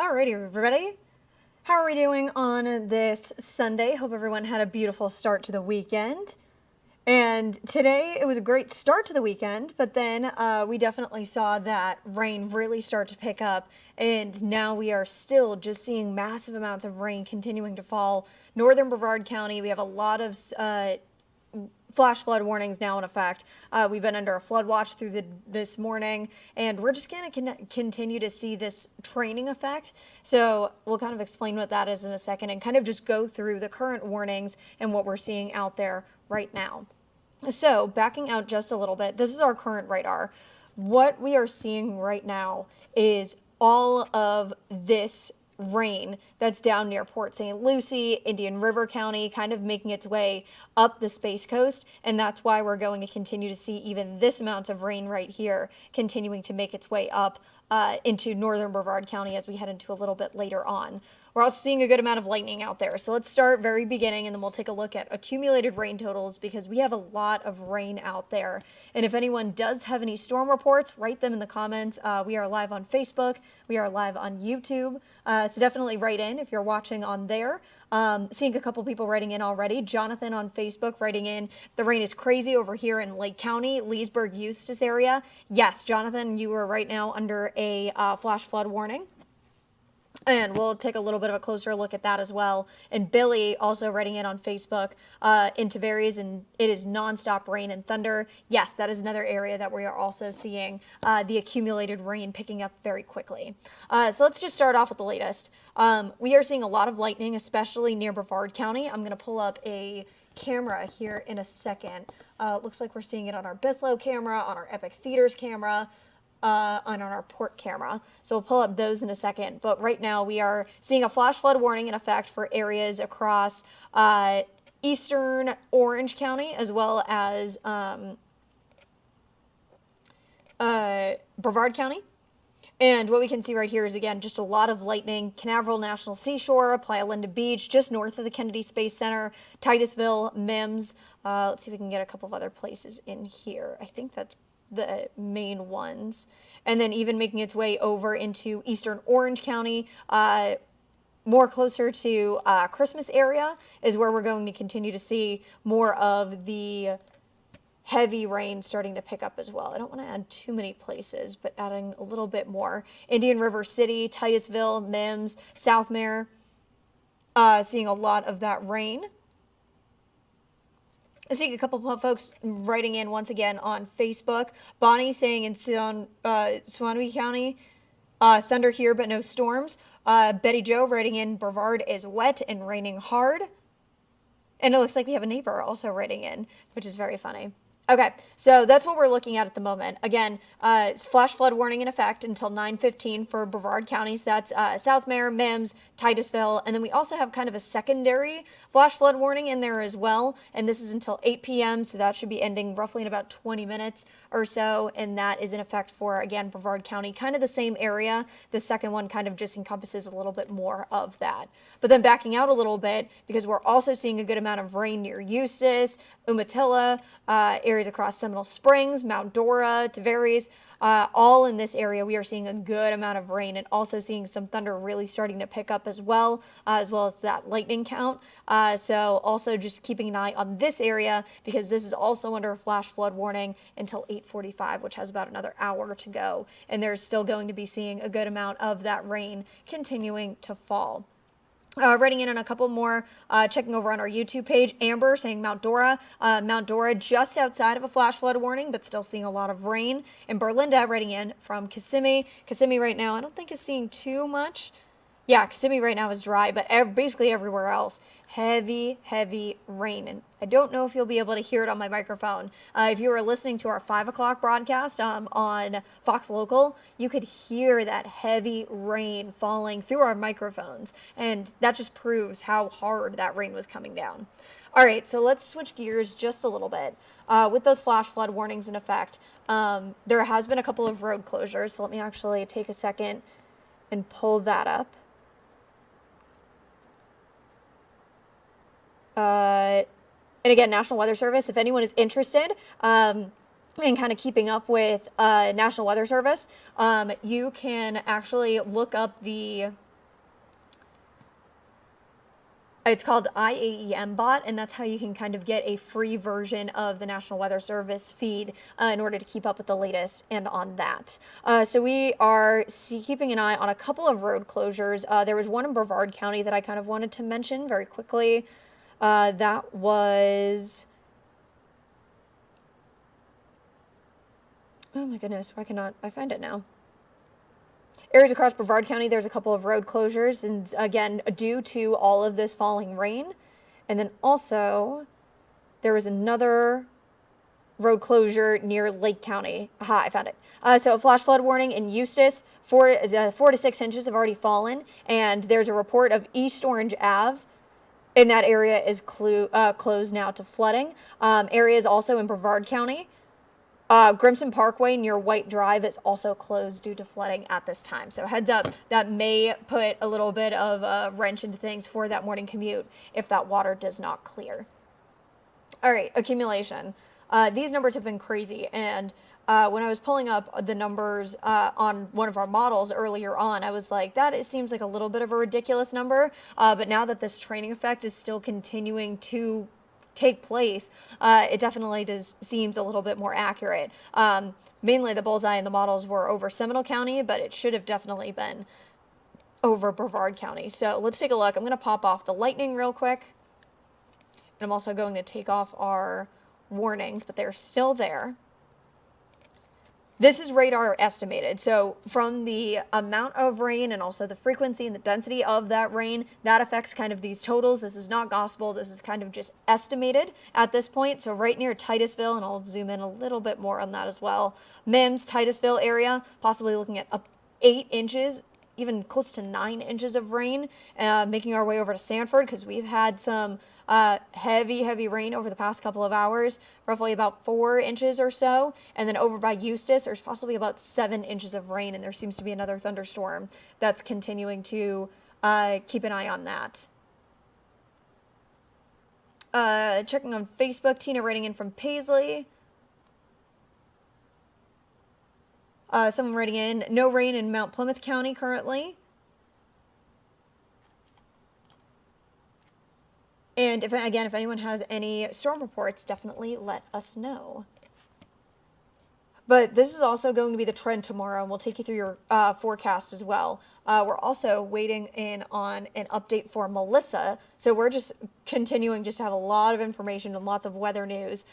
Alrighty, everybody. How are we doing on this Sunday? Hope everyone had a beautiful start to the weekend. And today it was a great start to the weekend, but then we definitely saw that rain really start to pick up, and now we are still just seeing massive amounts of rain continuing to fall. Northern Brevard County, we have a lot of flash flood warnings now in effect. We've been under a flood watch through this morning, and we're just going to continue to see this training effect. So we'll kind of explain what that is in a second and kind of just go through the current warnings and what we're seeing out there right now. So backing out just a little bit, this is our current radar. What we are seeing right now is all of this rain that's down near Port St. Lucie, Indian River County, kind of making its way up the Space Coast, and that's why we're going to continue to see even this amount of rain right here continuing to make its way up into northern Brevard County as we head into a little bit later on. We're also seeing a good amount of lightning out there. So let's start very beginning, and then we'll take a look at accumulated rain totals because we have a lot of rain out there. And if anyone does have any storm reports, write them in the comments. We are live on Facebook. We are live on YouTube. So definitely write in if you're watching on there. Seeing a couple people writing in already. Jonathan on Facebook writing in, the rain is crazy over here in Lake County, Leesburg, Eustis area. Yes, Jonathan, you are right now under a flash flood warning. And we'll take a little bit of a closer look at that as well. And Billy also writing in on Facebook, in Tavares, and it is nonstop rain and thunder. Yes, that is another area that we are also seeing the accumulated rain picking up very quickly. So let's just start off with the latest. We are seeing a lot of lightning, especially near Brevard County. I'm going to pull up a camera here in a second. Looks like we're seeing it on our Bithlow camera, on our Epic Theaters camera, on our port camera. So we'll pull up those in a second. But right now we are seeing a flash flood warning in effect for areas across eastern Orange County as well as Brevard County. And what we can see right here is, again, just a lot of lightning. Canaveral National Seashore, Playa Linda Beach, just north of the Kennedy Space Center, Titusville, Mims. Let's see if we can get a couple of other places in here. I think that's the main ones. And then even making its way over into eastern Orange County, more closer to Christmas area is where we're going to continue to see more of the heavy rain starting to pick up as well. I don't want to add too many places, but adding a little bit more. Indian River City, Titusville, Mims, Southmere, seeing a lot of that rain. I see a couple of folks writing in once again on Facebook. Bonnie saying in Swanee County, thunder here but no storms. Betty Jo writing in, Brevard is wet and raining hard. And it looks like we have a neighbor also writing in, which is very funny. Okay, so that's what we're looking at the moment. Again, flash flood warning in effect until 9:15 for Brevard County. So that's Southmere, Mims, Titusville, and then we also have kind of a secondary flash flood warning in there as well. And this is until 8 p.m., so that should be ending roughly in about 20 minutes or so. And that is in effect for, again, Brevard County, kind of the same area. The second one kind of just encompasses a little bit more of that. But then backing out a little bit, because we're also seeing a good amount of rain near Eustis, Umatilla, areas across Seminole Springs, Mount Dora, Tavares, all in this area, we are seeing a good amount of rain and also seeing some thunder really starting to pick up as well as that lightning count. So also just keeping an eye on this area because this is also under a flash flood warning until 8:45, which has about another hour to go. And there's still going to be seeing a good amount of that rain continuing to fall. Writing in on a couple more, checking over on our YouTube page. Amber saying Mount Dora. Mount Dora just outside of a flash flood warning, but still seeing a lot of rain. And Berlinda writing in from Kissimmee. Kissimmee right now, I don't think is seeing too much. Yeah, Kissimmee right now is dry, but basically everywhere else, heavy, heavy rain. And I don't know if you'll be able to hear it on my microphone. If you were listening to our 5 o'clock broadcast on Fox Local, you could hear that heavy rain falling through our microphones. And that just proves how hard that rain was coming down. All right, so let's switch gears just a little bit. With those flash flood warnings in effect, there has been a couple of road closures. So let me actually take a second and pull that up. And again, National Weather Service, if anyone is interested in kind of keeping up with National Weather Service, you can actually look up the It's called IAEM bot, and that's how you can kind of get a free version of the National Weather Service feed in order to keep up with the latest and on that. So we are keeping an eye on a couple of road closures. There was one in Brevard County that I kind of wanted to mention very quickly. That was... Oh my goodness, why cannot I find it now? Areas across Brevard County, there's a couple of road closures, and again, due to all of this falling rain. And then also, there was another road closure near Lake County. Aha, I found it. So a flash flood warning in Eustis. 4 to 6 inches have already fallen, and there's a report of East Orange Ave in that area is closed now to flooding. Areas also in Brevard County. Grimson Parkway near White Drive is also closed due to flooding at this time. So heads up, that may put a little bit of a wrench into things for that morning commute if that water does not clear. All right, accumulation. These numbers have been crazy, and when I was pulling up the numbers on one of our models earlier on, I was like, it seems like a little bit of a ridiculous number, but now that this training effect is still continuing to take place, it definitely seems a little bit more accurate. Mainly the bullseye in the models were over Seminole County, but it should have definitely been over Brevard County. So let's take a look. I'm going to pop off the lightning real quick. And I'm also going to take off our warnings, but they're still there. This is radar estimated. So from the amount of rain and also the frequency and the density of that rain, that affects kind of these totals. This is not gospel. This is kind of just estimated at this point. So right near Titusville, and I'll zoom in a little bit more on that as well. Mims, Titusville area, possibly looking at up 8 inches, even close to 9 inches of rain, making our way over to Sanford because we've had some heavy rain over the past couple of hours, roughly about 4 inches or so. And then over by Eustis, there's possibly about 7 inches of rain, and there seems to be another thunderstorm that's continuing to keep an eye on that. Checking on Facebook, Tina writing in from Paisley. Someone writing in, no rain in Mount Plymouth County currently. And if anyone has any storm reports, definitely let us know. But this is also going to be the trend tomorrow, and we'll take you through your forecast as well. We're also waiting in on an update for Melissa, so we're just continuing just to have a lot of information and lots of weather news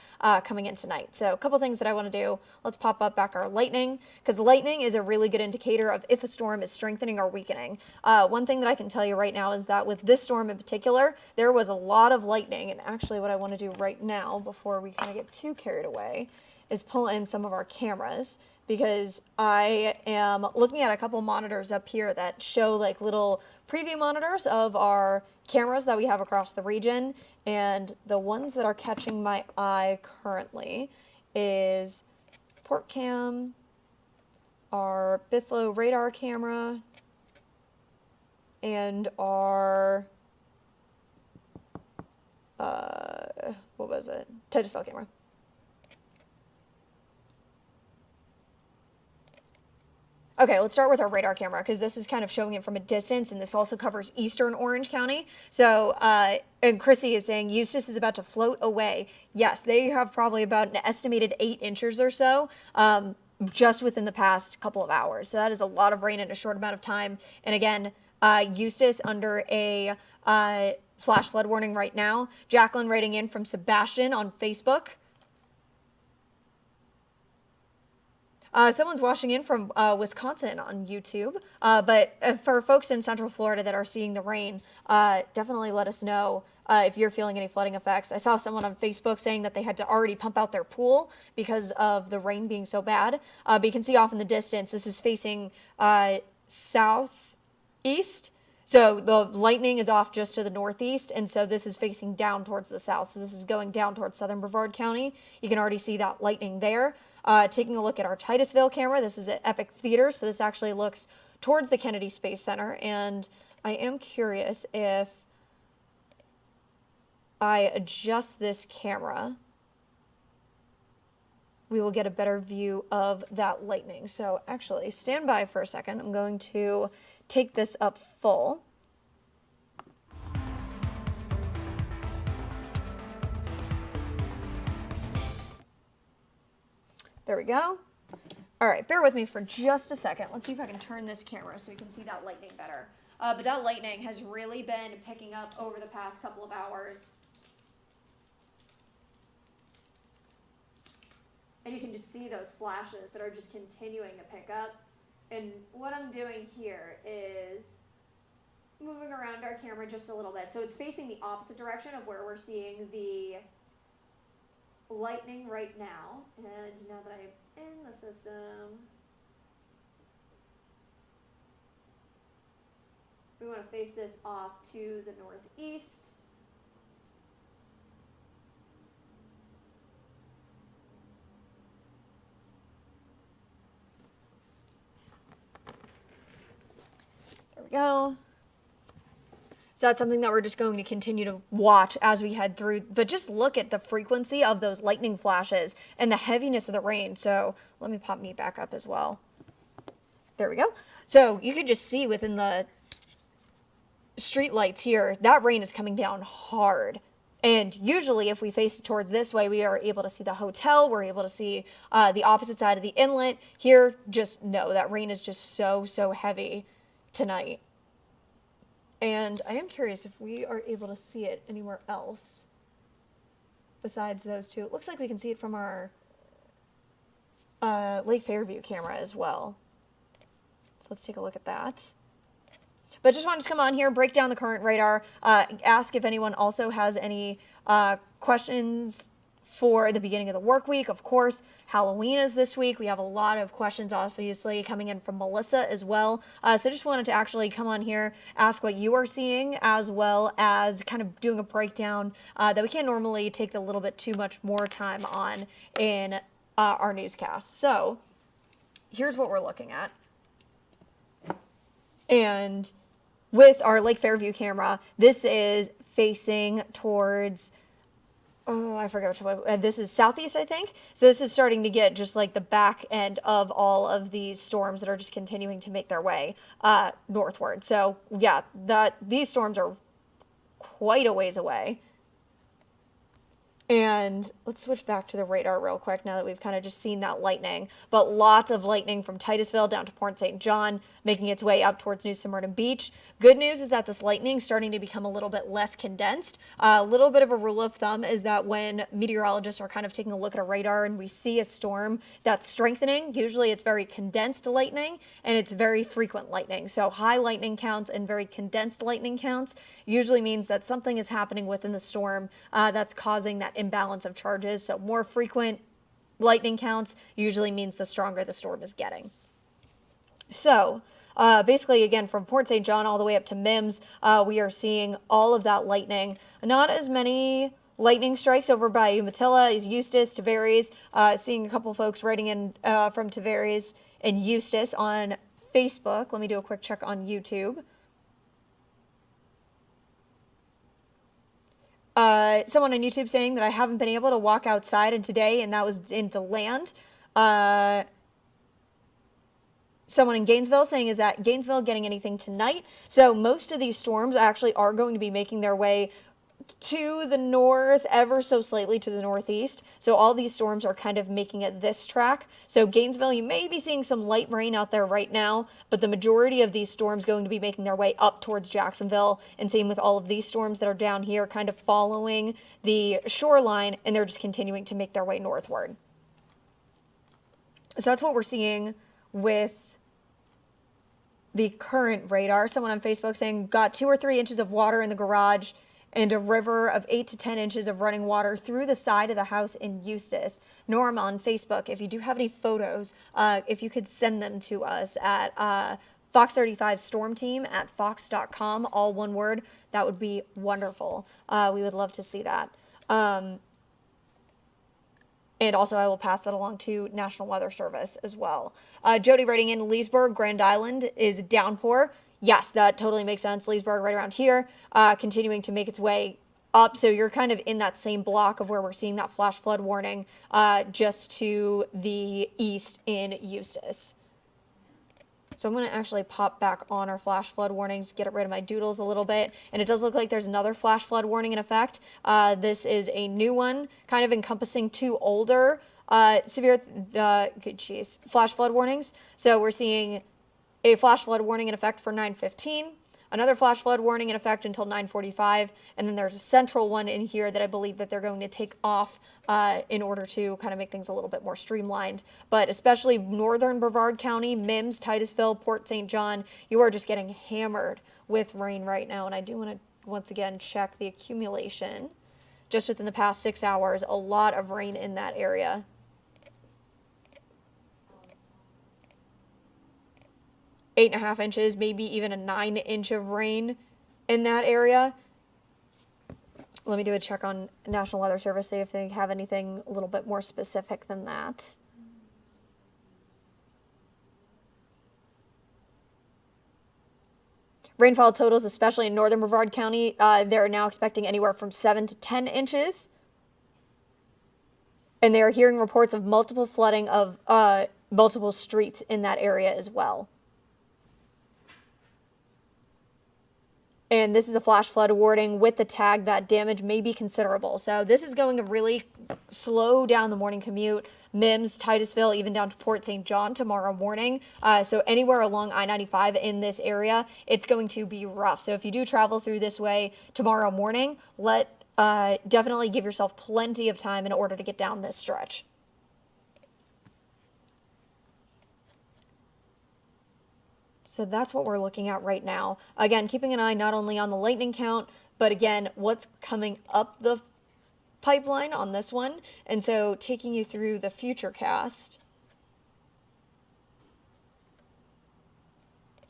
coming in tonight. So a couple things that I want to do. Let's pop up back our lightning, because lightning is a really good indicator of if a storm is strengthening or weakening. One thing that I can tell you right now is that with this storm in particular, there was a lot of lightning, and actually what I want to do right now before we kind of get too carried away is pull in some of our cameras, because I am looking at a couple monitors up here that show like little preview monitors of our cameras that we have across the region. And the ones that are catching my eye currently is Port Cam, our Bithlow radar camera, and our, what was it? Titusville camera. Okay, let's start with our radar camera, because this is kind of showing it from a distance, and this also covers eastern Orange County. So, and Chrissy is saying Eustis is about to float away. Yes, they have probably about an estimated 8 inches or so just within the past couple of hours. So that is a lot of rain in a short amount of time. And again, Eustis under a flash flood warning right now. Jacqueline writing in from Sebastian on Facebook. Someone's watching in from Wisconsin on YouTube, but for folks in Central Florida that are seeing the rain, definitely let us know if you're feeling any flooding effects. I saw someone on Facebook saying that they had to already pump out their pool because of the rain being so bad. But you can see off in the distance, this is facing southeast. So the lightning is off just to the northeast, and so this is facing down towards the south. So this is going down towards southern Brevard County. You can already see that lightning there. Taking a look at our Titusville camera, this is at Epic Theater, so this actually looks towards the Kennedy Space Center, and I am curious if I adjust this camera, we will get a better view of that lightning. So actually, stand by for a second. I'm going to take this up full. There we go. All right, bear with me for just a second. Let's see if I can turn this camera so we can see that lightning better. But that lightning has really been picking up over the past couple of hours. And you can just see those flashes that are just continuing to pick up. And what I'm doing here is moving around our camera just a little bit. So it's facing the opposite direction of where we're seeing the lightning right now. And now that I'm in the system, we want to face this off to the northeast. There we go. So that's something that we're just going to continue to watch as we head through. But just look at the frequency of those lightning flashes and the heaviness of the rain. So let me pop me back up as well. There we go. So you can just see within the street lights here, that rain is coming down hard. And usually if we face it towards this way, we are able to see the hotel. We're able to see the opposite side of the inlet. Here, just no, that rain is just so heavy tonight. And I am curious if we are able to see it anywhere else besides those two. It looks like we can see it from our Lake Fairview camera as well. So let's take a look at that. But just wanted to come on here, break down the current radar, ask if anyone also has any questions for the beginning of the work week. Of course, Halloween is this week. We have a lot of questions, obviously, coming in from Melissa as well. So just wanted to actually come on here, ask what you are seeing, as well as kind of doing a breakdown that we can't normally take a little bit too much more time on in our newscast. So here's what we're looking at. And with our Lake Fairview camera, this is facing towards, oh, I forgot which one. This is southeast, I think. So this is starting to get just like the back end of all of these storms that are just continuing to make their way northward. So yeah, these storms are quite a ways away. And let's switch back to the radar real quick now that we've kind of just seen that lightning. But lots of lightning from Titusville down to Port St. John, making its way up towards New Smyrna Beach. Good news is that this lightning is starting to become a little bit less condensed. A little bit of a rule of thumb is that when meteorologists are kind of taking a look at a radar and we see a storm that's strengthening, usually it's very condensed lightning and it's very frequent lightning. So high lightning counts and very condensed lightning counts usually means that something is happening within the storm that's causing that imbalance of charges. So more frequent lightning counts usually means the stronger the storm is getting. So basically, again, from Port St. John all the way up to Mims, we are seeing all of that lightning. Not as many lightning strikes over by Umatilla as Eustis, Tavares. Seeing a couple folks writing in from Tavares and Eustis on Facebook. Let me do a quick check on YouTube. Someone on YouTube saying that I haven't been able to walk outside and today, and that was into land. Someone in Gainesville saying, is that Gainesville getting anything tonight? So most of these storms actually are going to be making their way to the north, ever so slightly to the northeast. So all these storms are kind of making it this track. So Gainesville, you may be seeing some light rain out there right now, but the majority of these storms going to be making their way up towards Jacksonville. And same with all of these storms that are down here kind of following the shoreline, and they're just continuing to make their way northward. So that's what we're seeing with the current radar. Someone on Facebook saying, got 2 or 3 inches of water in the garage and a river of 8 to 10 inches of running water through the side of the house in Eustis. Norm on Facebook, if you do have any photos, if you could send them to us at fox35stormteam@fox.com, all one word, that would be wonderful. We would love to see that. And also I will pass that along to National Weather Service as well. Jody writing in, Leesburg, Grand Island is downpour. Yes, that totally makes sense. Leesburg right around here, continuing to make its way up. So you're kind of in that same block of where we're seeing that flash flood warning just to the east in Eustis. So I'm going to actually pop back on our flash flood warnings, get rid of my doodles a little bit. And it does look like there's another flash flood warning in effect. This is a new one, kind of encompassing 2 older flash flood warnings. So we're seeing a flash flood warning in effect for 9:15, another flash flood warning in effect until 9:45, and then there's a central one in here that I believe that they're going to take off in order to kind of make things a little bit more streamlined. But especially northern Brevard County, Mims, Titusville, Port St. John, you are just getting hammered with rain right now. And I do want to once again check the accumulation. Just within the past 6 hours, a lot of rain in that area. 8.5 inches, maybe even a 9-inch of rain in that area. Let me do a check on National Weather Service, see if they have anything a little bit more specific than that. Rainfall totals, especially in northern Brevard County, they're now expecting anywhere from 7 to 10 inches. And they're hearing reports of multiple flooding of multiple streets in that area as well. And this is a flash flood warning with the tag that damage may be considerable. So this is going to really slow down the morning commute. Mims, Titusville, even down to Port St. John tomorrow morning. So anywhere along I-95 in this area, it's going to be rough. So if you do travel through this way tomorrow morning, definitely give yourself plenty of time in order to get down this stretch. So that's what we're looking at right now. Again, keeping an eye not only on the lightning count, but again, what's coming up the pipeline on this one. And so taking you through the Futurecast.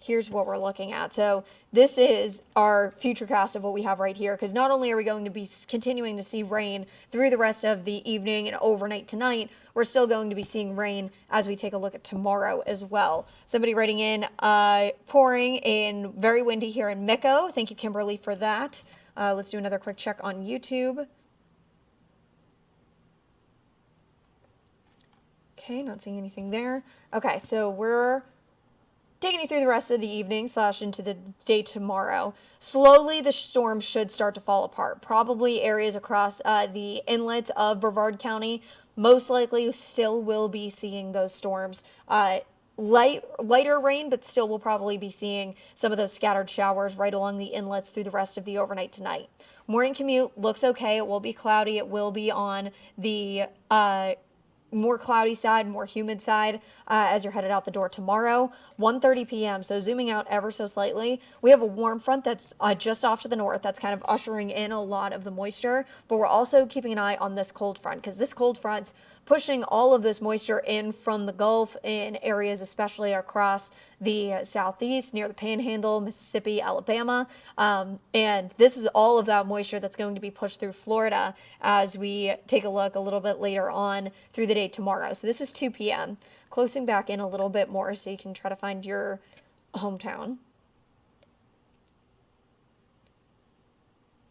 Here's what we're looking at. So this is our Futurecast of what we have right here, because not only are we going to be continuing to see rain through the rest of the evening and overnight tonight, we're still going to be seeing rain as we take a look at tomorrow as well. Somebody writing in, pouring in, very windy here in Micco. Thank you, Kimberly, for that. Let's do another quick check on YouTube. Okay, not seeing anything there. Okay, so we're taking you through the rest of the evening / into the day tomorrow. Slowly, the storm should start to fall apart. Probably areas across the inlets of Brevard County. Most likely still will be seeing those storms. Lighter rain, but still will probably be seeing some of those scattered showers right along the inlets through the rest of the overnight tonight. Morning commute looks okay. It will be cloudy. It will be on the more cloudy side, more humid side as you're headed out the door tomorrow. 1:30 p.m. So zooming out ever so slightly, we have a warm front that's just off to the north. That's kind of ushering in a lot of the moisture, but we're also keeping an eye on this cold front, because this cold front's pushing all of this moisture in from the Gulf in areas, especially across the southeast near the Panhandle, Mississippi, Alabama. And this is all of that moisture that's going to be pushed through Florida as we take a look a little bit later on through the day tomorrow. So this is 2 p.m. Closing back in a little bit more so you can try to find your hometown.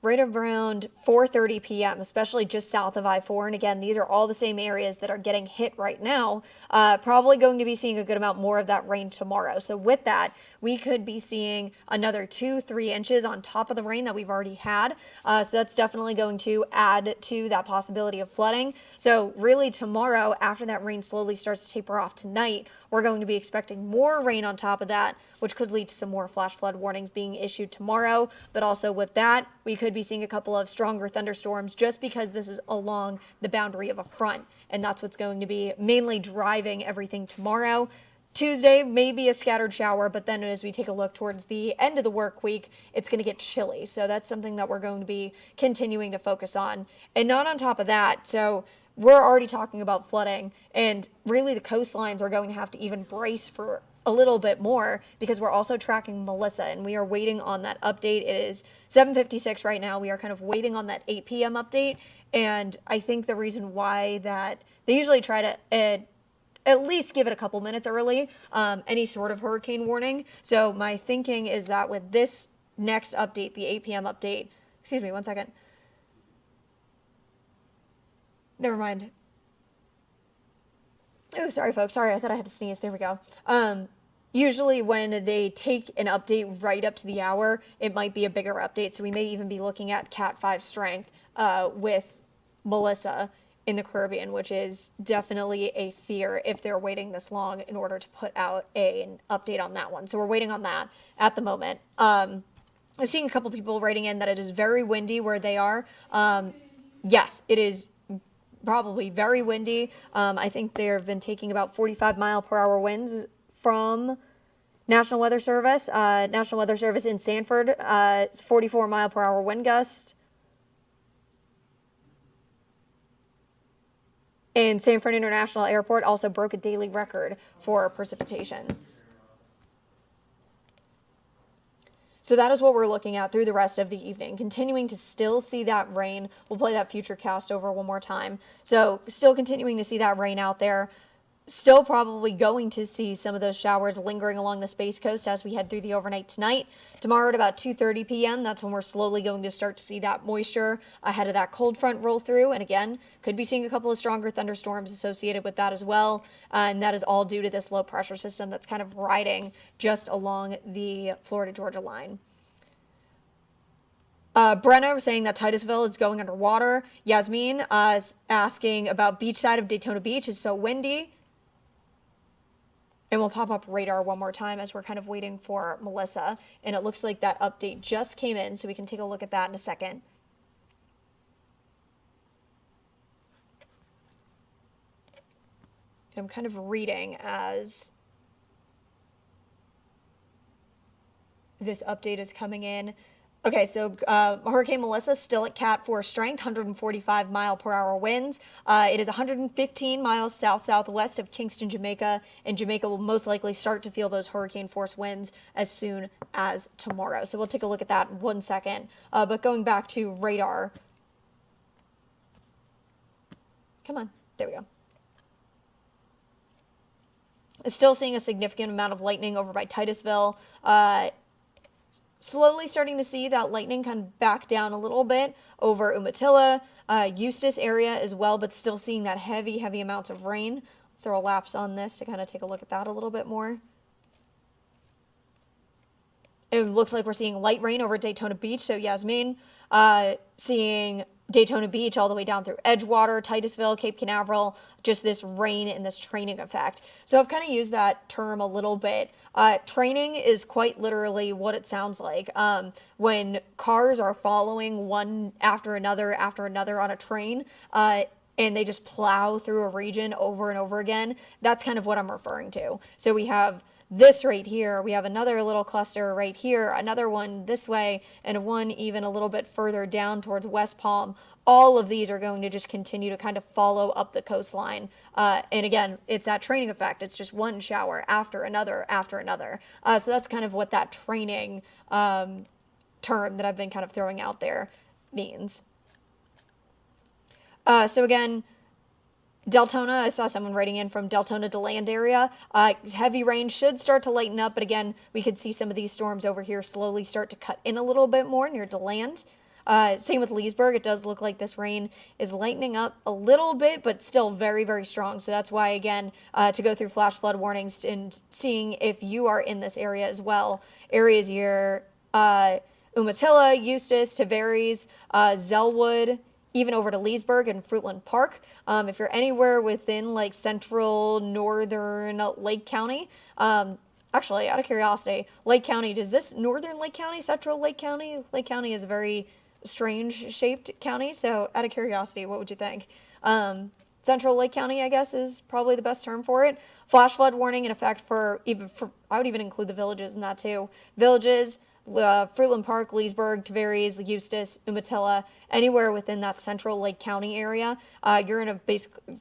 Right around 4:30 p.m., especially just south of I-4. And again, these are all the same areas that are getting hit right now. Probably going to be seeing a good amount more of that rain tomorrow. So with that, we could be seeing another 2-3 inches on top of the rain that we've already had. So that's definitely going to add to that possibility of flooding. So really tomorrow, after that rain slowly starts to taper off tonight, we're going to be expecting more rain on top of that, which could lead to some more flash flood warnings being issued tomorrow. But also with that, we could be seeing a couple of stronger thunderstorms just because this is along the boundary of a front. And that's what's going to be mainly driving everything tomorrow. Tuesday, maybe a scattered shower, but then as we take a look towards the end of the work week, it's going to get chilly. So that's something that we're going to be continuing to focus on. And not on top of that, so we're already talking about flooding, and really the coastlines are going to have to even brace for a little bit more, because we're also tracking Melissa, and we are waiting on that update. It is 7:56 right now. We are kind of waiting on that 8 p.m. update, and I think the reason why that they usually try to at least give it a couple minutes early, any sort of hurricane warning. So my thinking is that with this next update, the 8 p.m. update, excuse me, one second. Never mind. Oh, sorry, folks. Sorry, I thought I had to sneeze. There we go. Usually when they take an update right up to the hour, it might be a bigger update. So we may even be looking at Cat 5 strength with Melissa in the Caribbean, which is definitely a fear if they're waiting this long in order to put out an update on that one. So we're waiting on that at the moment. I'm seeing a couple people writing in that it is very windy where they are. Yes, it is probably very windy. I think they've been taking about 45-mile-per-hour winds from National Weather Service. National Weather Service in Sanford, it's 44-mile-per-hour wind gust. And Sanford International Airport also broke a daily record for precipitation. So that is what we're looking at through the rest of the evening, continuing to still see that rain. We'll play that Futurecast over one more time. So still continuing to see that rain out there. Still probably going to see some of those showers lingering along the Space Coast as we head through the overnight tonight. Tomorrow at about 2:30 p.m., that's when we're slowly going to start to see that moisture ahead of that cold front roll through. And again, could be seeing a couple of stronger thunderstorms associated with that as well. And that is all due to this low pressure system that's kind of riding just along the Florida-Georgia line. Brenna was saying that Titusville is going underwater. Yasmin is asking about beachside of Daytona Beach. It's so windy. And we'll pop up radar one more time as we're kind of waiting for Melissa. And it looks like that update just came in, so we can take a look at that in a second. I'm kind of reading as this update is coming in. Okay, so Hurricane Melissa still at Cat 4 strength, 145-mile-per-hour winds. It is 115 miles south-southwest of Kingston, Jamaica, and Jamaica will most likely start to feel those hurricane force winds as soon as tomorrow. So we'll take a look at that in 1 second. But going back to radar. Come on, there we go. Still seeing a significant amount of lightning over by Titusville. Slowly starting to see that lightning kind of back down a little bit over Umatilla, Eustis area as well, but still seeing that heavy amounts of rain. Let's throw a lapse on this to kind of take a look at that a little bit more. It looks like we're seeing light rain over Daytona Beach, so Yasmin, seeing Daytona Beach all the way down through Edgewater, Titusville, Cape Canaveral, just this rain and this training effect. So I've kind of used that term a little bit. Training is quite literally what it sounds like. When cars are following one after another on a train, and they just plow through a region over and over again, that's kind of what I'm referring to. So we have this right here, we have another little cluster right here, another one this way, and one even a little bit further down towards West Palm. All of these are going to just continue to kind of follow up the coastline. And again, it's that training effect. It's just one shower after another after another. So that's kind of what that training term that I've been kind of throwing out there means. So again, Deltona, I saw someone writing in from Deltona to land area. Heavy rain should start to lighten up, but again, we could see some of these storms over here slowly start to cut in a little bit more near DeLand. Same with Leesburg. It does look like this rain is lightening up a little bit, but still very strong. So that's why, again, to go through flash flood warnings and seeing if you are in this area as well. Areas here, Umatilla, Eustis, Tavares, Zellwood, even over to Leesburg and Fruitland Park. If you're anywhere within like central northern Lake County, actually, out of curiosity, Lake County, does this northern Lake County, central Lake County? Lake County is a very strange shaped county, so out of curiosity, what would you think? Central Lake County, I guess, is probably the best term for it. Flash flood warning in effect for I would even include the villages in that too. Villages, Fruitland Park, Leesburg, Tavares, Eustis, Umatilla, anywhere within that central Lake County area, you're going to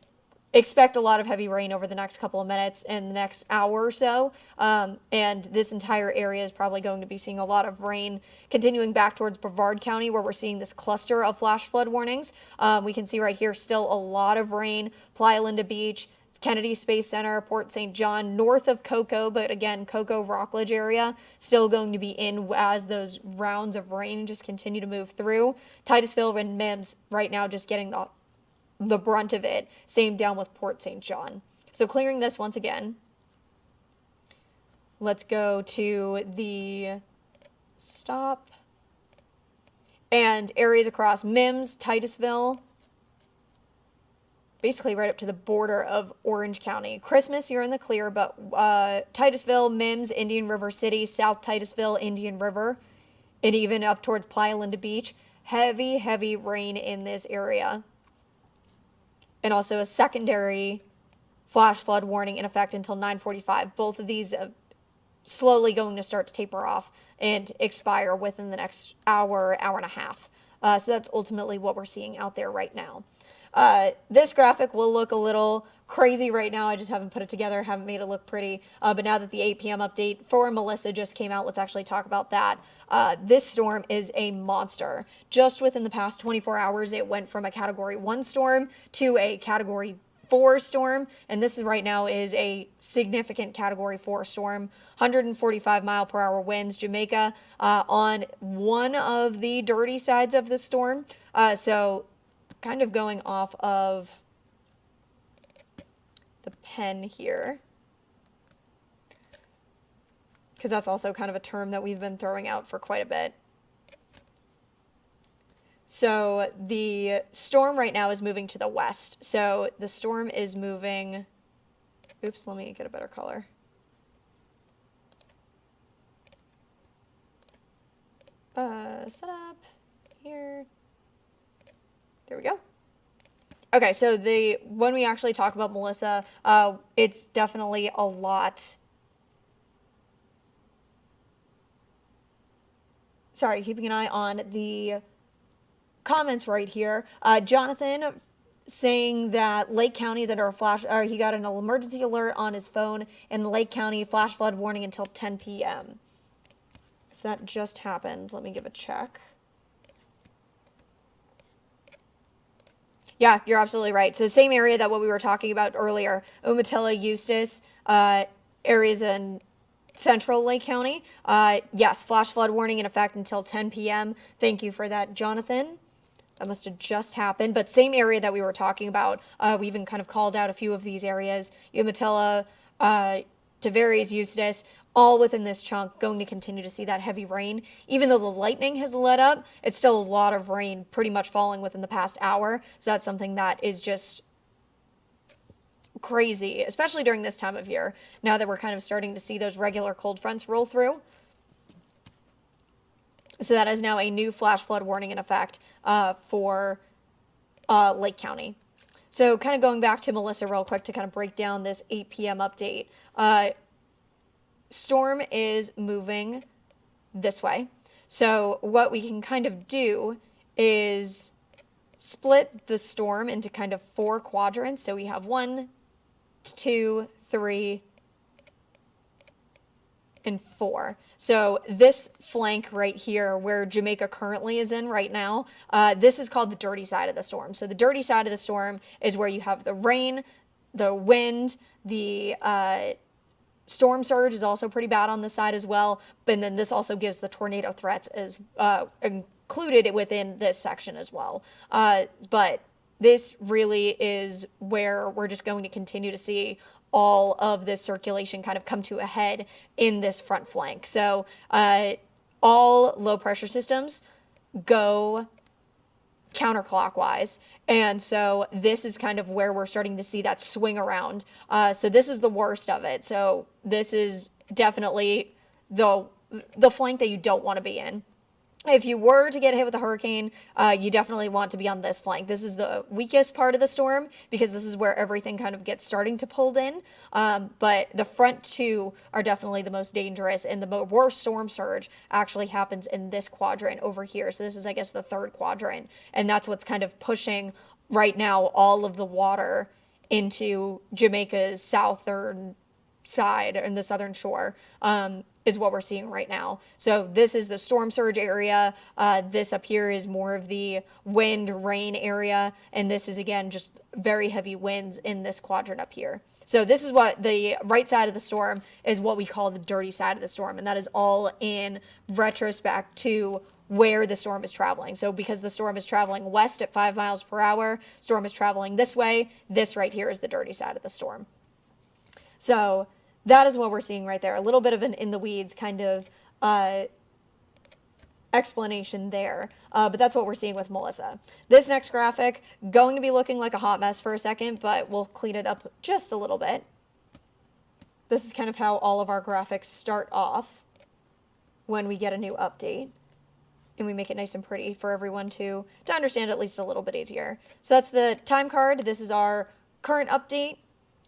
expect a lot of heavy rain over the next couple of minutes and the next hour or so. And this entire area is probably going to be seeing a lot of rain continuing back towards Brevard County, where we're seeing this cluster of flash flood warnings. We can see right here still a lot of rain, Playa Linda Beach, Kennedy Space Center, Port St. John, north of Cocoa, but again, Cocoa Rockledge area still going to be in as those rounds of rain just continue to move through. Titusville and Mims right now just getting the brunt of it. Same down with Port St. John. So clearing this once again. Let's go to the stop. And areas across Mims, Titusville, basically right up to the border of Orange County. Christmas, you're in the clear, but Titusville, Mims, Indian River City, South Titusville, Indian River, and even up towards Playa Linda Beach. Heavy, heavy rain in this area. And also a secondary flash flood warning in effect until 9:45. Both of these slowly going to start to taper off and expire within the next hour, hour and a half. So that's ultimately what we're seeing out there right now. This graphic will look a little crazy right now. I just haven't put it together, haven't made it look pretty. But now that the 8 p.m. update for Melissa just came out, let's actually talk about that. This storm is a monster. Just within the past 24 hours, it went from a Category 1 storm to a Category 4 storm, and this is right now is a significant Category 4 storm. 145 mile per hour winds. Jamaica on one of the dirty sides of the storm. So kind of going off of the pen here, because that's also kind of a term that we've been throwing out for quite a bit. So the storm right now is moving to the west. So the storm is moving, oops, let me get a better color. Set up here. There we go. Okay, so when we actually talk about Melissa, it's definitely a lot. Sorry, keeping an eye on the comments right here. Jonathan saying that Lake County is under a he got an emergency alert on his phone in Lake County, flash flood warning until 10 p.m. If that just happened, let me give a check. Yeah, you're absolutely right. So same area that what we were talking about earlier, Umatilla, Eustis, areas in central Lake County. Yes, flash flood warning in effect until 10 p.m. Thank you for that, Jonathan. That must have just happened, but same area that we were talking about. We even kind of called out a few of these areas. Umatilla, Tavares, Eustis, all within this chunk, going to continue to see that heavy rain. Even though the lightning has let up, it's still a lot of rain pretty much falling within the past hour. So that's something that is just crazy, especially during this time of year, now that we're kind of starting to see those regular cold fronts roll through. So that is now a new flash flood warning in effect for Lake County. So kind of going back to Melissa real quick to kind of break down this 8 p.m. update. Storm is moving this way. So what we can kind of do is split the storm into kind of 4 quadrants. So we have 1, 2, 3, and 4. So this flank right here where Jamaica currently is in right now, this is called the dirty side of the storm. So the dirty side of the storm is where you have the rain, the wind, the storm surge is also pretty bad on this side as well. And then this also gives the tornado threats as included within this section as well. But this really is where we're just going to continue to see all of this circulation kind of come to a head in this front flank. So all low pressure systems go counterclockwise. And so this is kind of where we're starting to see that swing around. So this is the worst of it. So this is definitely the flank that you don't want to be in. If you were to get hit with a hurricane, you definitely want to be on this flank. This is the weakest part of the storm because this is where everything kind of gets starting to pulled in. But the front 2 are definitely the most dangerous, and the worst storm surge actually happens in this quadrant over here. So this is, I guess, the 3rd quadrant, and that's what's kind of pushing right now all of the water into Jamaica's southern side and the southern shore. Is what we're seeing right now. So this is the storm surge area. This up here is more of the wind, rain area. And this is, again, just very heavy winds in this quadrant up here. So this is what the right side of the storm is, what we call the dirty side of the storm. And that is all in retrospect to where the storm is traveling. So because the storm is traveling west at 5 miles per hour, storm is traveling this way. This right here is the dirty side of the storm. So that is what we're seeing right there. A little bit of an in the weeds kind of explanation there, but that's what we're seeing with Melissa. This next graphic, going to be looking like a hot mess for a second, but we'll clean it up just a little bit. This is kind of how all of our graphics start off when we get a new update. And we make it nice and pretty for everyone to understand at least a little bit easier. So that's the time card. This is our current update.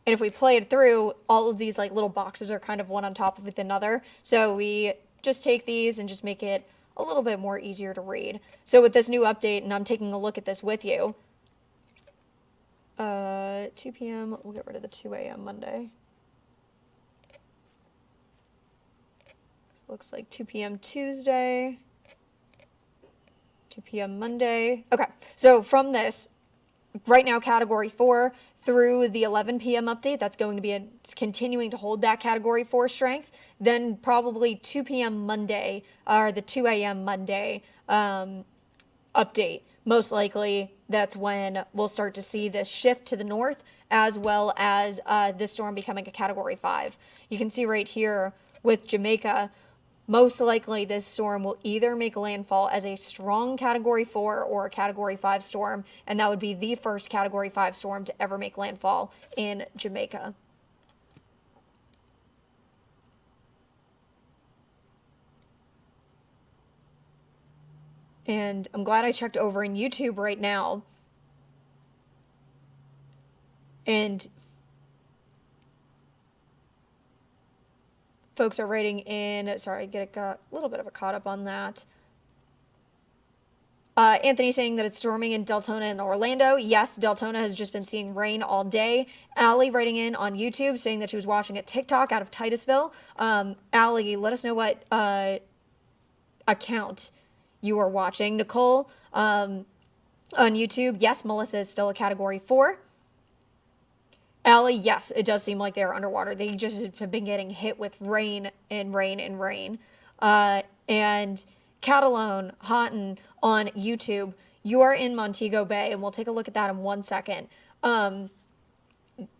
And if we play it through, all of these like little boxes are kind of one on top of another. So we just take these and just make it a little bit more easier to read. So with this new update, and I'm taking a look at this with you, 2 p.m., we'll get rid of the 2 a.m. Monday. Looks like 2 p.m. Tuesday. 2 p.m. Monday. Okay, so from this, right now Category 4 through the 11 p.m. update, that's going to be continuing to hold that Category 4 strength. Then probably 2 p.m. Monday, or the 2 a.m. Monday update. Most likely that's when we'll start to see this shift to the north, as well as this storm becoming a Category 5. You can see right here with Jamaica, most likely this storm will either make landfall as a strong Category 4 or a Category 5 storm, and that would be the first Category 5 storm to ever make landfall in Jamaica. And I'm glad I checked over in YouTube right now. And folks are writing in, sorry, got a little bit of a caught up on that. Anthony saying that it's storming in Deltona and Orlando. Yes, Deltona has just been seeing rain all day. Allie writing in on YouTube saying that she was watching a TikTok out of Titusville. Allie, let us know what account you are watching. Nicole on YouTube, yes, Melissa is still a Category 4. Allie, yes, it does seem like they're underwater. They just have been getting hit with rain and rain and rain. And Catalone Houghton on YouTube, you are in Montego Bay, and we'll take a look at that in 1 second.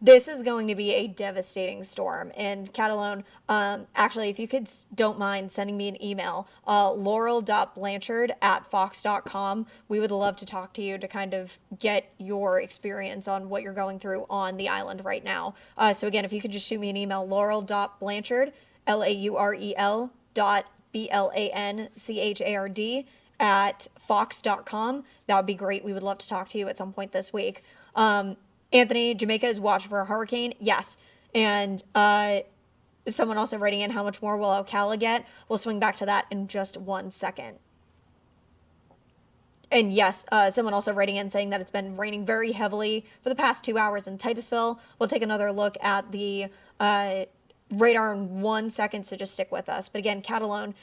This is going to be a devastating storm. And Catalone, actually, if you don't mind sending me an email, laurel.blanchard@fox.com. We would love to talk to you to kind of get your experience on what you're going through on the island right now. So again, if you could just shoot me an email, laurel.blanchard, laurel.blanchard @fox.com. That would be great. We would love to talk to you at some point this week. Anthony, Jamaica is watched for a hurricane. Yes. And someone also writing in, how much more will Ocala get? We'll swing back to that in just 1 second. And yes, someone also writing in saying that it's been raining very heavily for the past 2 hours in Titusville. We'll take another look at the radar in 1 second, so just stick with us. But again, Catalone,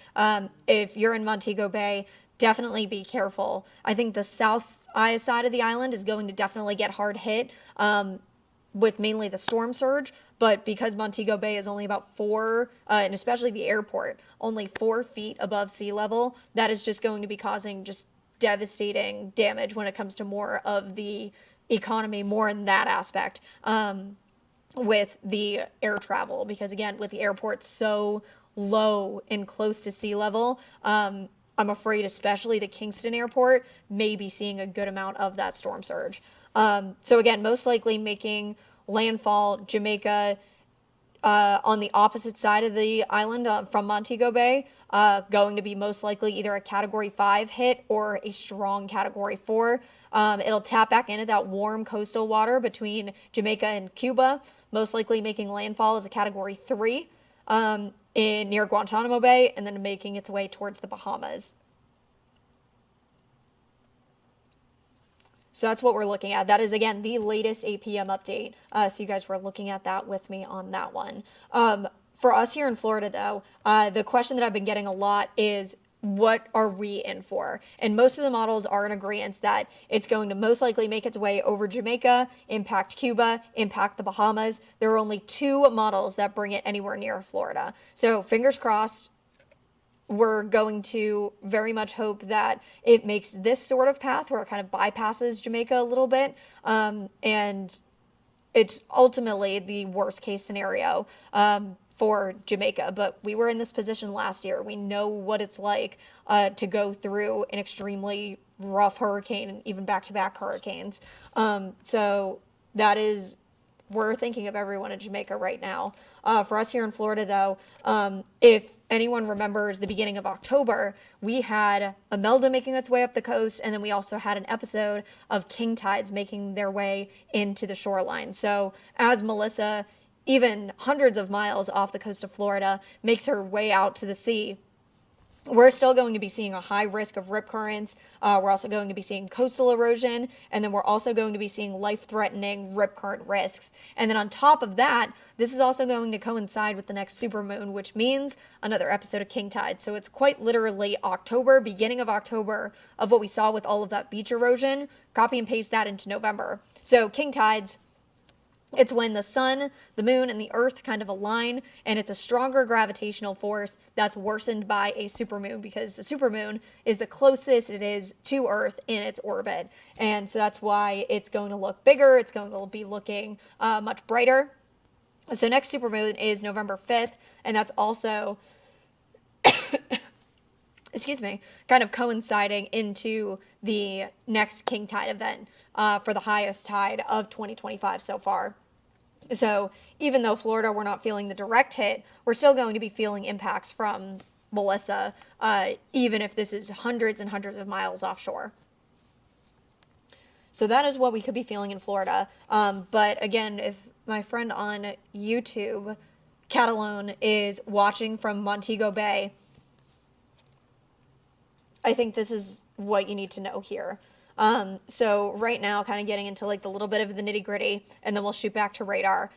if you're in Montego Bay, definitely be careful. I think the south side of the island is going to definitely get hard hit with mainly the storm surge. But because Montego Bay is only about 4, and especially the airport, only 4 feet above sea level, that is just going to be causing just devastating damage when it comes to more of the economy, more in that aspect. With the air travel, because again, with the airport so low and close to sea level, I'm afraid especially the Kingston airport may be seeing a good amount of that storm surge. So again, most likely making landfall Jamaica on the opposite side of the island from Montego Bay, going to be most likely either a Category 5 hit or a strong Category 4. It'll tap back into that warm coastal water between Jamaica and Cuba, most likely making landfall as a Category 3 near Guantanamo Bay, and then making its way towards the Bahamas. So that's what we're looking at. That is, again, the latest 8 p.m. update. So you guys were looking at that with me on that one. For us here in Florida, though, the question that I've been getting a lot is, what are we in for? And most of the models are in agreement that it's going to most likely make its way over Jamaica, impact Cuba, impact the Bahamas. There are only 2 models that bring it anywhere near Florida. So fingers crossed, we're going to very much hope that it makes this sort of path where it kind of bypasses Jamaica a little bit. And it's ultimately the worst case scenario. for Jamaica, but we were in this position last year. We know what it's like to go through an extremely rough hurricane and even back-to-back hurricanes. So that is, we're thinking of everyone in Jamaica right now. For us here in Florida, though, if anyone remembers the beginning of October, we had Imelda making its way up the coast, and then we also had an episode of king tides making their way into the shoreline. So as Melissa, even hundreds of miles off the coast of Florida, makes her way out to the sea, we're still going to be seeing a high risk of rip currents. We're also going to be seeing coastal erosion, and then we're also going to be seeing life-threatening rip current risks. And then on top of that, this is also going to coincide with the next supermoon, which means another episode of king tide. So it's quite literally October, beginning of October, of what we saw with all of that beach erosion. Copy and paste that into November. So king tides, it's when the sun, the moon, and the earth kind of align, and it's a stronger gravitational force that's worsened by a supermoon, because the supermoon is the closest it is to Earth in its orbit. And so that's why it's going to look bigger, it's going to be looking much brighter. So next supermoon is November 5th, and that's also, excuse me, kind of coinciding into the next king tide event for the highest tide of 2025 so far. So even though Florida, we're not feeling the direct hit, we're still going to be feeling impacts from Melissa, even if this is hundreds and hundreds of miles offshore. So that is what we could be feeling in Florida. But again, if my friend on YouTube, Catalone, is watching from Montego Bay, I think this is what you need to know here. So right now, kind of getting into like the little bit of the nitty gritty, and then we'll shoot back to radar.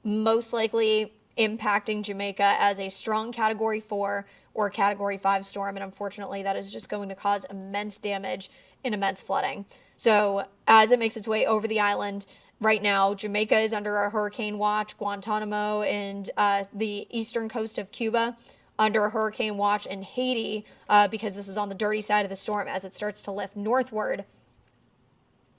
Most likely impacting Jamaica as a strong Category 4 or Category 5 storm, and unfortunately that is just going to cause immense damage and immense flooding. So as it makes its way over the island, right now Jamaica is under a hurricane watch, Guantanamo and the eastern coast of Cuba under a hurricane watch, in Haiti, because this is on the dirty side of the storm as it starts to lift northward,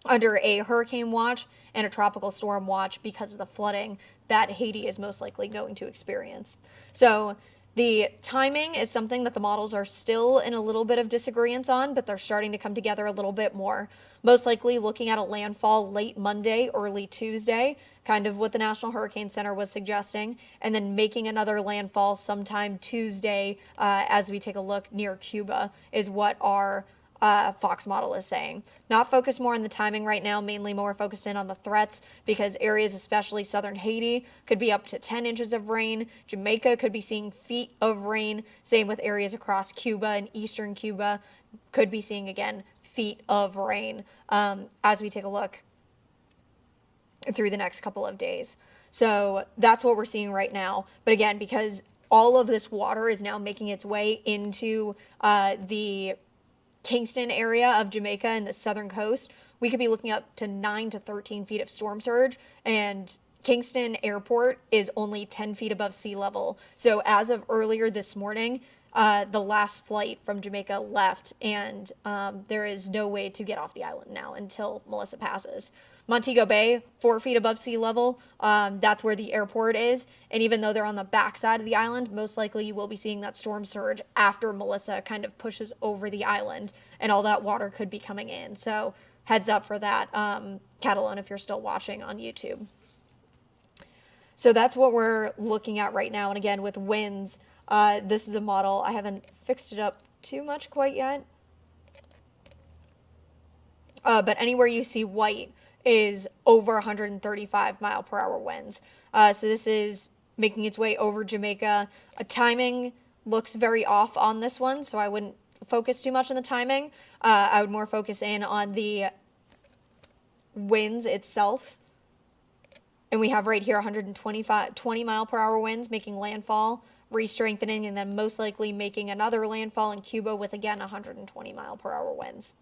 under a hurricane watch and a tropical storm watch because of the flooding that Haiti is most likely going to experience. So the timing is something that the models are still in a little bit of disagreement on, but they're starting to come together a little bit more. Most likely looking at a landfall late Monday, early Tuesday, kind of what the National Hurricane Center was suggesting, and then making another landfall sometime Tuesday as we take a look near Cuba is what our Fox model is saying. Not focused more on the timing right now, mainly more focused in on the threats, because areas, especially southern Haiti, could be up to 10 inches of rain. Jamaica could be seeing feet of rain. Same with areas across Cuba and eastern Cuba, could be seeing, again, feet of rain as we take a look through the next couple of days. So that's what we're seeing right now. But again, because all of this water is now making its way into the Kingston area of Jamaica and the southern coast, we could be looking up to 9 to 13 feet of storm surge, and Kingston Airport is only 10 feet above sea level. So as of earlier this morning, the last flight from Jamaica left, and there is no way to get off the island now until Melissa passes. Montego Bay, 4 feet above sea level. That's where the airport is. And even though they're on the backside of the island, most likely you will be seeing that storm surge after Melissa kind of pushes over the island, and all that water could be coming in. So heads up for that, Catalone, if you're still watching on YouTube. So that's what we're looking at right now. And again, with winds, this is a model. I haven't fixed it up too much quite yet. But anywhere you see white is over 135 mile per hour winds. So this is making its way over Jamaica. Timing looks very off on this one, so I wouldn't focus too much on the timing. I would more focus in on the winds itself. And we have right here 20 mile per hour winds making landfall, re-strengthening, and then most likely making another landfall in Cuba with, again, 120 mile per hour winds.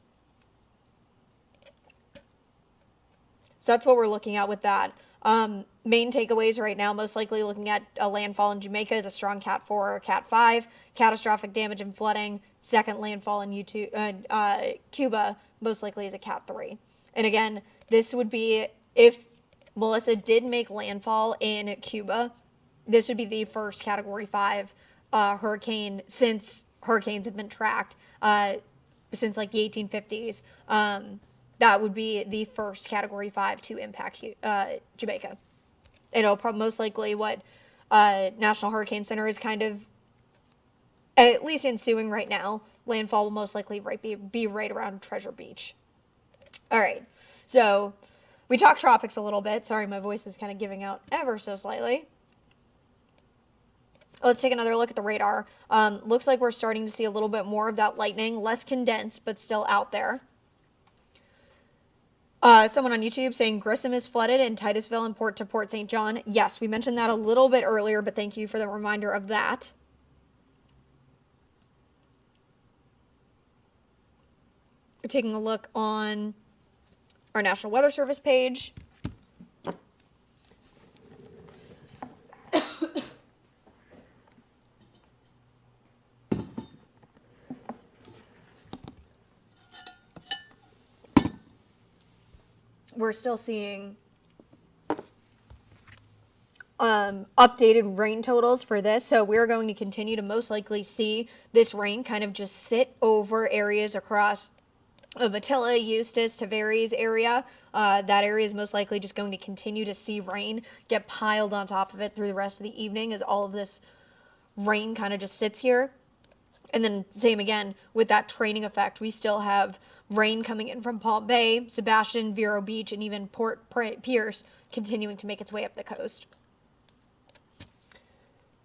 So that's what we're looking at with that. Main takeaways right now, most likely looking at a landfall in Jamaica is a strong Cat 4 or Cat 5, catastrophic damage and flooding. Second landfall in Cuba, most likely is a Cat 3. And again, this would be if Melissa did make landfall in Cuba, this would be the first Category 5 hurricane since hurricanes have been tracked since like the 1850s. That would be the first Category 5 to impact Jamaica. It'll most likely what National Hurricane Center is kind of at least ensuing right now. Landfall will most likely be right around Treasure Beach. All right, so we talked tropics a little bit. Sorry, my voice is kind of giving out ever so slightly. Let's take another look at the radar. Looks like we're starting to see a little bit more of that lightning, less condensed, but still out there. Someone on YouTube saying Grissom is flooded in Titusville and Port St. John. Yes, we mentioned that a little bit earlier, but thank you for the reminder of that. We're taking a look on our National Weather Service page. We're still seeing updated rain totals for this, so we're going to continue to most likely see this rain kind of just sit over areas across Matilla, Eustis, Tavares area. That area is most likely just going to continue to see rain get piled on top of it through the rest of the evening as all of this rain kind of just sits here. And then same again with that training effect. We still have rain coming in from Palm Bay, Sebastian, Vero Beach, and even Port Pierce continuing to make its way up the coast.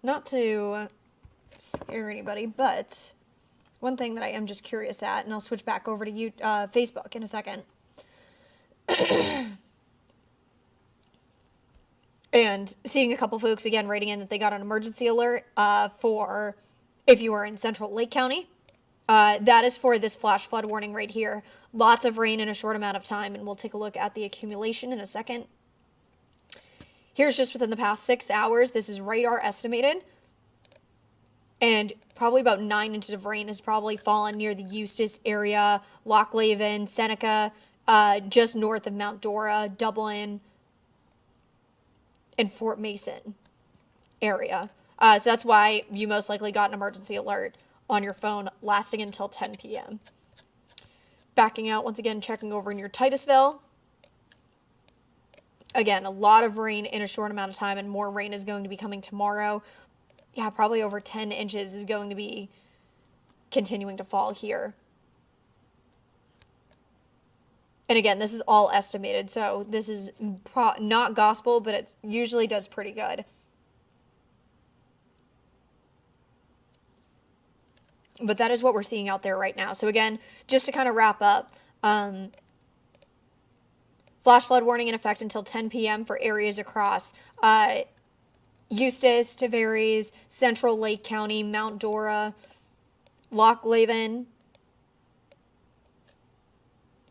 Not to scare anybody, but one thing that I am just curious at, and I'll switch back over to Facebook in a second. And seeing a couple folks again writing in that they got an emergency alert for if you are in Central Lake County. That is for this flash flood warning right here. Lots of rain in a short amount of time, and we'll take a look at the accumulation in a second. Here's just within the past 6 hours. This is radar estimated. And probably about 9 inches of rain has probably fallen near the Eustis area, Loch Laven, Seneca, just north of Mount Dora, Dublin, and Fort Mason area. So that's why you most likely got an emergency alert on your phone lasting until 10 p.m. Backing out once again, checking over in your Titusville. Again, a lot of rain in a short amount of time, and more rain is going to be coming tomorrow. Yeah, probably over 10 inches is going to be continuing to fall here. And again, this is all estimated, so this is not gospel, but it usually does pretty good. But that is what we're seeing out there right now. So again, just to kind of wrap up, flash flood warning in effect until 10 p.m. for areas across Eustis, Tavares, Central Lake County, Mount Dora, Loch Laven,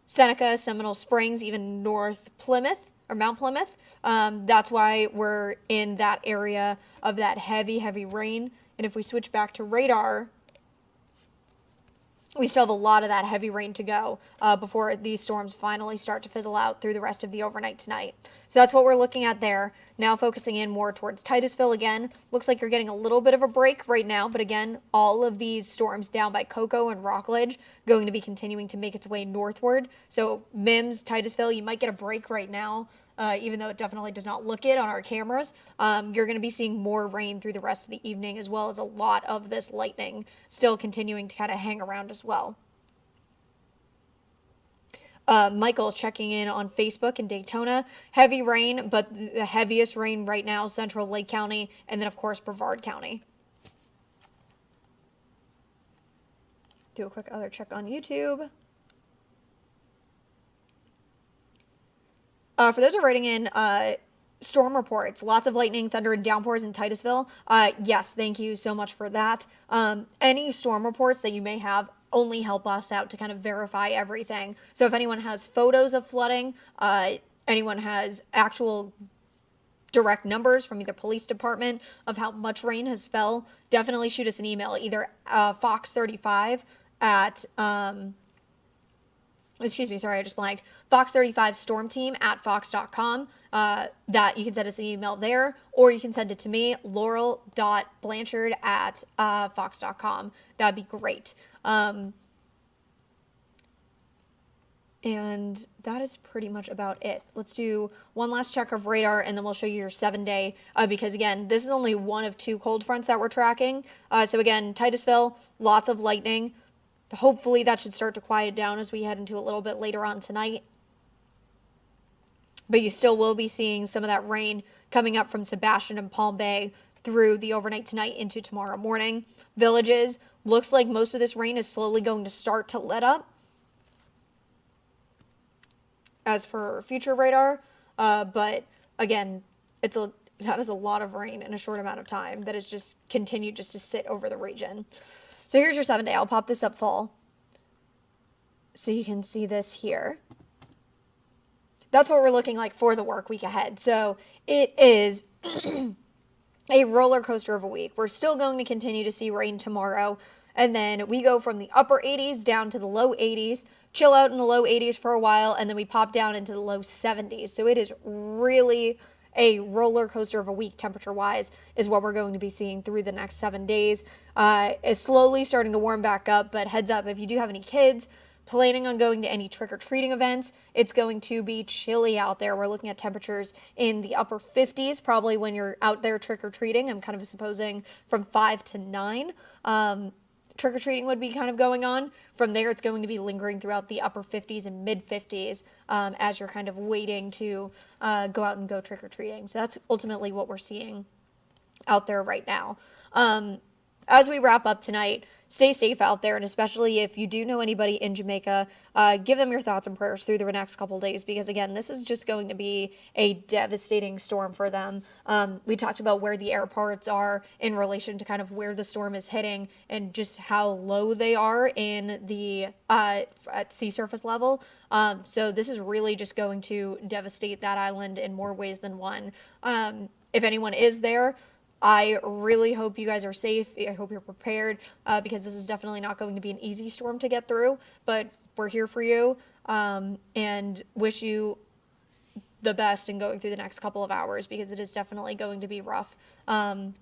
Seneca, Seminole Springs, even North Plymouth or Mount Plymouth. That's why we're in that area of that heavy, heavy rain. And if we switch back to radar, we still have a lot of that heavy rain to go before these storms finally start to fizzle out through the rest of the overnight tonight. So that's what we're looking at there. Now focusing in more towards Titusville again. Looks like you're getting a little bit of a break right now, but again, all of these storms down by Cocoa and Rockledge going to be continuing to make its way northward. So Mims, Titusville, you might get a break right now. Even though it definitely does not look it on our cameras, you're going to be seeing more rain through the rest of the evening, as well as a lot of this lightning still continuing to kind of hang around as well. Michael checking in on Facebook in Daytona. Heavy rain, but the heaviest rain right now, Central Lake County, and then, of course, Brevard County. Do a quick other check on YouTube. For those who are writing in storm reports, lots of lightning, thunder, and downpours in Titusville. Yes, thank you so much for that. Any storm reports that you may have only help us out to kind of verify everything. So if anyone has photos of flooding, anyone has actual direct numbers from either police department of how much rain has fell, definitely shoot us an email, either fox35 at excuse me, sorry, I just blanked. Fox 35 Storm Team at fox.com. That you can send us an email there, or you can send it to me, laurel.blanchard at fox.com. That'd be great. And that is pretty much about it. Let's do one last check of radar, and then we'll show you your 7-day, because again, this is only one of 2 cold fronts that we're tracking. So again, Titusville, lots of lightning. Hopefully that should start to quiet down as we head into a little bit later on tonight. But you still will be seeing some of that rain coming up from Sebastian and Palm Bay through the overnight tonight into tomorrow morning. Villages, looks like most of this rain is slowly going to start to let up as per future radar. But again, that is a lot of rain in a short amount of time that has just continued just to sit over the region. So here's your 7-day. I'll pop this up full so you can see this here. That's what we're looking like for the work week ahead. So it is a roller coaster of a week. We're still going to continue to see rain tomorrow. And then we go from the upper 80s down to the low 80s, chill out in the low 80s for a while, and then we pop down into the low 70s. So it is really a roller coaster of a week temperature-wise is what we're going to be seeing through the next 7 days. It's slowly starting to warm back up, but heads up, if you do have any kids planning on going to any trick-or-treating events, it's going to be chilly out there. We're looking at temperatures in the upper 50s, probably when you're out there trick-or-treating. I'm kind of supposing from 5 to 9. Trick-or-treating would be kind of going on. From there, it's going to be lingering throughout the upper 50s and mid-50s as you're kind of waiting to go out and go trick-or-treating. So that's ultimately what we're seeing out there right now. As we wrap up tonight, stay safe out there, and especially if you do know anybody in Jamaica, give them your thoughts and prayers through the next couple days, because again, this is just going to be a devastating storm for them. We talked about where the airports are in relation to kind of where the storm is hitting and just how low they are in the at sea surface level. So this is really just going to devastate that island in more ways than one. If anyone is there, I really hope you guys are safe. I hope you're prepared, because this is definitely not going to be an easy storm to get through, but we're here for you, and wish you the best in going through the next couple of hours, because it is definitely going to be rough. So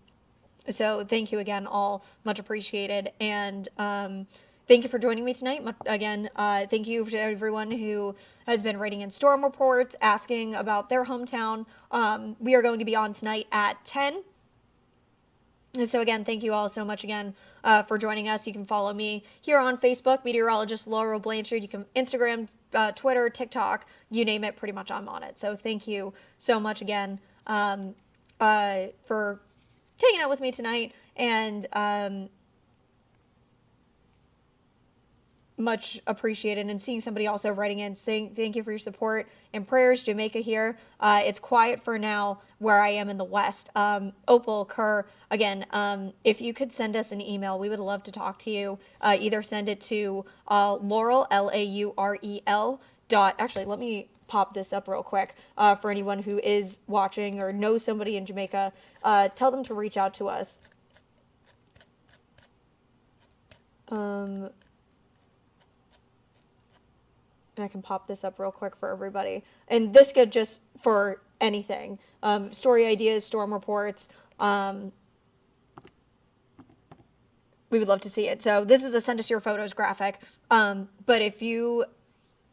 thank you again, all, much appreciated. And thank you for joining me tonight. Again, thank you to everyone who has been writing in storm reports, asking about their hometown. We are going to be on tonight at 10. So again, thank you all so much again for joining us. You can follow me here on Facebook, Meteorologist Laurel Blanchard. You can Instagram, Twitter, TikTok, you name it, pretty much I'm on it. So thank you so much again for hanging out with me tonight, and much appreciated. And seeing somebody also writing in saying thank you for your support and prayers. Jamaica here. It's quiet for now where I am in the West. Opal Kerr, again, if you could send us an email, we would love to talk to you. Either send it to Laurel, Laurel, actually, let me pop this up real quick for anyone who is watching or knows somebody in Jamaica. Tell them to reach out to us. And I can pop this up real quick for everybody. And this could just for anything. Story ideas, storm reports. We would love to see it. So this is a send us your photos graphic. But if you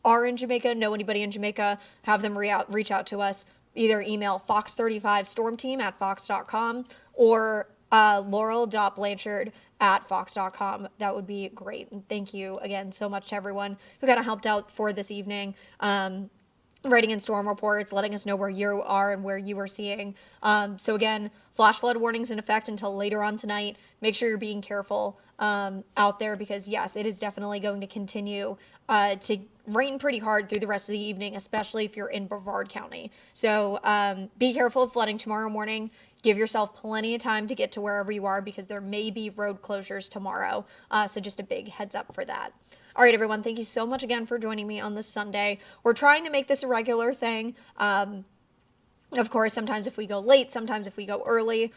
are in Jamaica, know anybody in Jamaica, have them reach out to us. Either email fox35stormteam@fox.com or laurel.blanchard@fox.com. That would be great. And thank you again so much to everyone who kind of helped out for this evening. Writing in storm reports, letting us know where you are and where you are seeing. So again, flash flood warnings in effect until later on tonight. Make sure you're being careful out there, because yes, it is definitely going to continue to rain pretty hard through the rest of the evening, especially if you're in Brevard County. So be careful of flooding tomorrow morning. Give yourself plenty of time to get to wherever you are, because there may be road closures tomorrow. So just a big heads up for that. All right, everyone, thank you so much again for joining me on this Sunday. We're trying to make this a regular thing. Of course, sometimes if we go late, sometimes if we go early.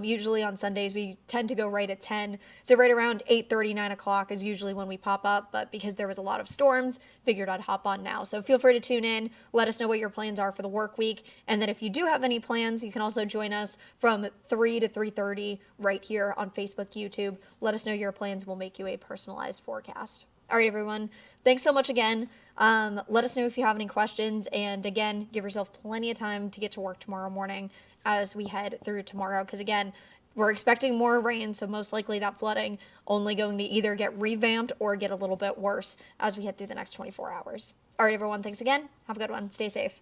Usually on Sundays, we tend to go right at 10. So right around 8:30, 9 o'clock is usually when we pop up. But because there was a lot of storms, figured I'd hop on now. So feel free to tune in. Let us know what your plans are for the work week. And then if you do have any plans, you can also join us from 3 to 3:30 right here on Facebook, YouTube. Let us know your plans. We'll make you a personalized forecast. All right, everyone. Thanks so much again. Let us know if you have any questions. And again, give yourself plenty of time to get to work tomorrow morning as we head through tomorrow. Because again, we're expecting more rain. So most likely that flooding only going to either get revamped or get a little bit worse as we head through the next 24 hours. All right, everyone. Thanks again. Have a good one. Stay safe.